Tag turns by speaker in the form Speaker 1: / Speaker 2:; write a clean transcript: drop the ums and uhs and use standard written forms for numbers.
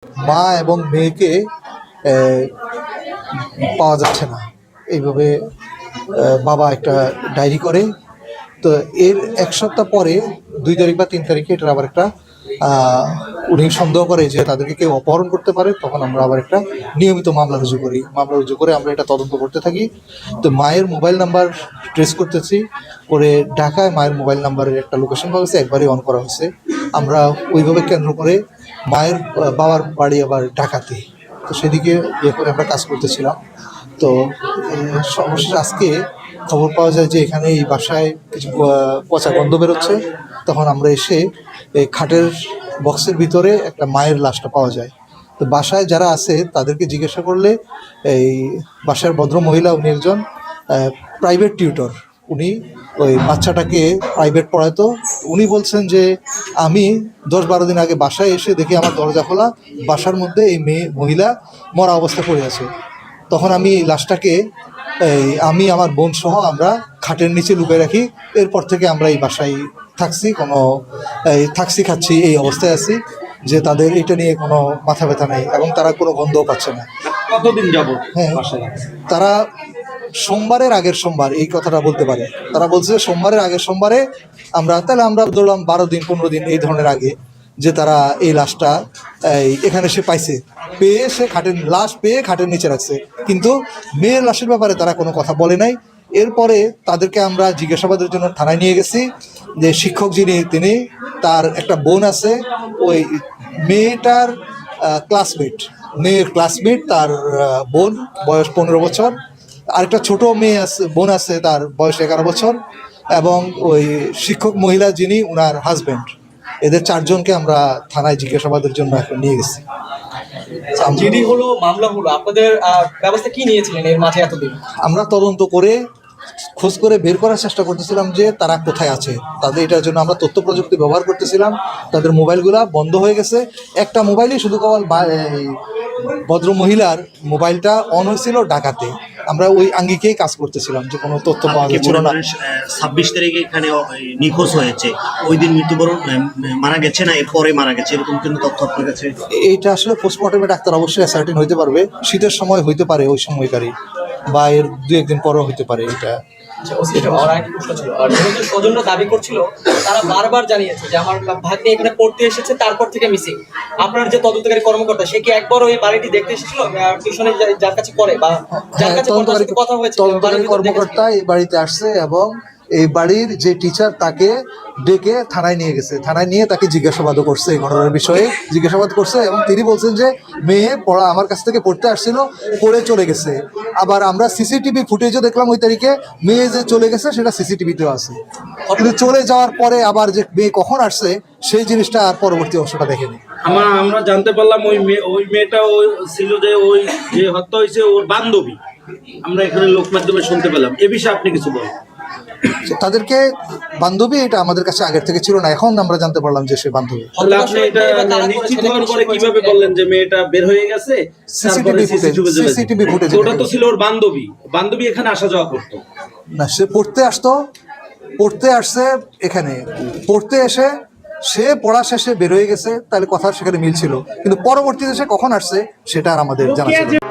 Speaker 1: মা এবং মেয়েকে পাওয়া যাচ্ছে না। এইভাবে বাবা একটা ডায়েরি করে। তো এর এক সপ্তাহ পরে 2 তারিখ বা 3 তারিখে এটার আবার একটা উনি সন্দেহ করে যে তাদেরকে কেউ অপহরণ করতে পারে। তখন আমরা আবার একটা নিয়মিত মামলা রুজু করি। মামলা রুজু করে আমরা এটা তদন্ত করতে থাকি। তো মায়ের মোবাইল নাম্বার ট্রেস করতেছি, করে ঢাকায় মায়ের মোবাইল নাম্বারের একটা লোকেশন পাওয়া গেছে, একবারই অন করা হয়েছে। আমরা ওইভাবে কেন্দ্র করে মায়ের বাবার বাড়ি আবার ঢাকাতে, তো সেদিকে ইয়ে করে আমরা কাজ করতেছিলাম। তো সর্বশেষ আজকে খবর পাওয়া যায় যে এখানে এই বাসায় কিছু পচা গন্ধ বেরোচ্ছে। তখন আমরা এসে এই খাটের বক্সের ভিতরে একটা মায়ের লাশটা পাওয়া যায়। তো বাসায় যারা আছে তাদেরকে জিজ্ঞাসা করলে এই বাসার ভদ্র মহিলা, উনি একজন প্রাইভেট টিউটর। উনি ওই বাচ্চাটাকে প্রাইভেট পড়াতো। উনি বলছেন যে আমি 10-12 দিন আগে বাসায় এসে দেখি আমার দরজা খোলা, বাসার মধ্যে এই মহিলা মরা অবস্থা পড়ে আছে। তখন আমি লাশটাকে আমি আমার বোন সহ আমরা খাটের নিচে লুকিয়ে রাখি। এরপর থেকে আমরা এই বাসায় থাকছি, থাকছি খাচ্ছি এই অবস্থায় আছি যে তাদের এটা নিয়ে কোনো মাথা ব্যথা নেই এবং তারা কোনো গন্ধও পাচ্ছে না।
Speaker 2: কতদিন যাব?
Speaker 1: হ্যাঁ, তারা সোমবারের আগের সোমবার এই কথাটা বলতে পারে। তারা বলছে সোমবারের আগের সোমবারে আমরা ধরলাম 12 দিন 15 দিন এই ধরনের আগে যে তারা এই লাশটা এখানে সে পাইছে, পেয়ে সে লাশ পেয়ে খাটের নিচে রাখছে। কিন্তু মেয়ের লাশের ব্যাপারে তারা কোনো কথা বলে নাই। এরপরে তাদেরকে আমরা জিজ্ঞাসাবাদের জন্য থানায় নিয়ে গেছি। যে শিক্ষক যিনি, তিনি, তার একটা বোন আছে, ওই মেয়েটার মেয়ের ক্লাসমেট, তার বোন, বয়স 15 বছর। আরেকটা ছোট বোন আছে, তার বয়স 11 বছর। এবং ওই শিক্ষক মহিলা যিনি, ওনার হাজব্যান্ড। এদের 4 জনকে আমরা থানায় জিজ্ঞাসাবাদের জন্য এখন নিয়ে গেছি।
Speaker 3: জিডি হলো, মামলা হলো, আপনাদের ব্যবস্থা কি নিয়েছিলেন এর মাঝে এতদিন?
Speaker 1: আমরা তদন্ত করে খোঁজ করে বের করার চেষ্টা করতেছিলাম যে তারা কোথায় আছে। তাদের এটার জন্য আমরা তথ্য প্রযুক্তি ব্যবহার করতেছিলাম। তাদের মোবাইলগুলা বন্ধ হয়ে গেছে। একটা মোবাইলই শুধু কেবল ভদ্র মহিলার মোবাইলটা অন হয়েছিল ঢাকাতে। আমরা ওই আঙ্গিকেই কাজ করতেছিলাম যে কোনো তথ্য পাওয়া যাচ্ছিল না।
Speaker 2: 26 তারিখে এখানে নিখোঁজ হয়েছে, ওই দিন মৃত্যুবরণ মারা গেছে না এরপরে মারা গেছে, এরকম কিন্তু তথ্য আপনার কাছে?
Speaker 1: এইটা আসলে পোস্টমর্টমে ডাক্তার অবশ্যই সার্টেন হইতে পারবে। শীতের সময় হইতে পারে ওই সময়কারই, বা এর 2-1 দিন পরও হইতে পারে। এটা
Speaker 3: স্বজনরা দাবি করছিল, তারা বারবার জানিয়েছে যে আমার ভাগ্নে এখানে পড়তে এসেছে, তারপর থেকে মিসিং। আপনার যে তদন্তকারী কর্মকর্তা, সে কি একবার ওই বাড়িটি দেখতে এসেছিল টিউশনে যার কাছে পড়ে বা যার কাছে কথা হয়েছে?
Speaker 1: তদন্তকারী কর্মকর্তা এই বাড়িতে আসছে এবং এই বাড়ির যে টিচার তাকে ডেকে থানায় নিয়ে গেছে। থানায় নিয়ে তাকে জিজ্ঞাসাবাদও করছে, এই ঘটনার বিষয়ে জিজ্ঞাসাবাদ করছে। এবং তিনি বলছেন যে মেয়ে আমার কাছ থেকে পড়তে আসছিল, পড়ে চলে গেছে। আবার আমরা সিসিটিভি ফুটেজও দেখলাম ওই তারিখে, মেয়ে যে চলে গেছে সেটা সিসিটিভিতেও আছে। কিন্তু চলে যাওয়ার পরে আবার যে মেয়ে কখন আসছে সেই জিনিসটা আর পরবর্তী অংশটা দেখেনি।
Speaker 2: আমরা জানতে পারলাম ওই মেয়েটা ছিল যে ওই যে হত্যা হয়েছে ওর বান্ধবী। আমরা এখানে লোক মাধ্যমে শুনতে পেলাম, এ বিষয়ে আপনি কিছু বলেন?
Speaker 1: তাদেরকে বান্ধবী, এটা আমাদের কাছে আগের থেকে ছিল না, এখন আমরা জানতে পারলাম যে সে বান্ধবী।
Speaker 2: আপনি এটা নিশ্চিত হওয়ার পরে কিভাবে বললেন যে মেয়েটা বের হয়ে গেছে?
Speaker 1: CCTV footage.
Speaker 2: ওটা তো ছিল ওর বান্ধবী এখানে আসা যাওয়া করতো
Speaker 1: না, সে পড়তে আসছে এখানে, পড়তে এসে সে পড়া শেষে বের হয়ে গেছে, তাহলে কথা সেখানে মিল ছিল। কিন্তু পরবর্তীতে সে কখন আসছে সেটা আর আমাদের জানা ছিল না।